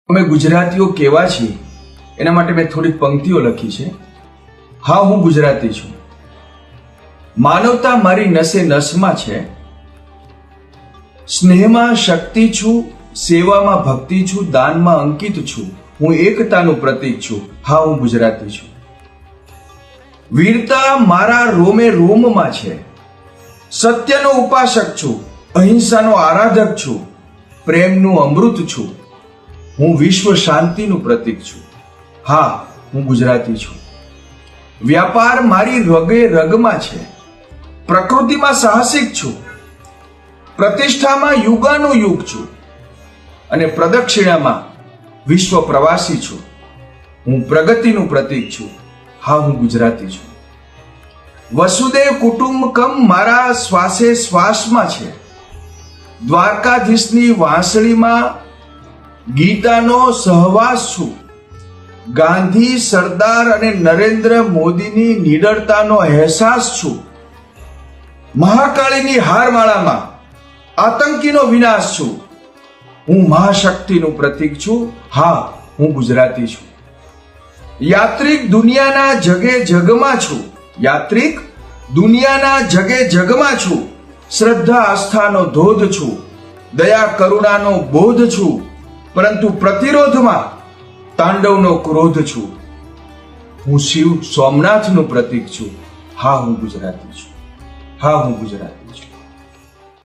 અમે ગુજરાતીઓ કેવા છીએ એના માટે મેં થોડીક પંક્તિઓ લખી છે. હા, હું ગુજરાતી છું. માનવતા મારી નસે નસમાં છે. સ્નેહમાં શક્તિ છું, સેવામાં ભક્તિ છું, દાનમાં અંકિત છું. હું એકતાનું પ્રતીક છું. હા, હું ગુજરાતી છું. વીરતા મારા રોમે રોમમાં છે. સત્યનો ઉપાસક છું, અહિંસાનો આરાધક છું, પ્રેમનું અમૃત છું. હું વિશ્વ શાંતિનું પ્રતીક છું. હા, હું ગુજરાતી છું. વ્યાપાર મારી રગે રગમાં છે. પ્રકૃતિમાં સાહસિક છું. પ્રતિષ્ઠામાં યુગાનો યુગ છું અને પ્રદક્ષિણામાં વિશ્વ પ્રવાસી છું. હું પ્રગતિનું પ્રતીક છું. હા, હું ગુજરાતી છું. વસુદેવ કુટુંબકમ મારા શ્વાસે શ્વાસમાં છે. દ્વારકાધીશની વાંસળીમાં ગીતાનો સહવાસ છું. ગાંધી, સરદાર અને નરેન્દ્ર મોદીની નિડરતાનો અહેસાસ છું. મહાકાળીની હારમાળામાં આતંકીનો વિનાશ છું. હું મહાશક્તિનું પ્રતીક છું. હા, હું ગુજરાતી છું. યાત્રિક દુનિયાના જગે જગમાં છું. યાત્રિક દુનિયાના જગે જગમાં છું. શ્રદ્ધા આસ્થાનો ધોધ છું. દયા કરુણાનો બોધ છું. પરંતુ પ્રતિરોધમાં તાંડવનો ક્રોધ છું. હું શિવ સોમનાથનું પ્રતીક છું. હા, હું ગુજરાતી છું. હા, હું ગુજરાતી છું.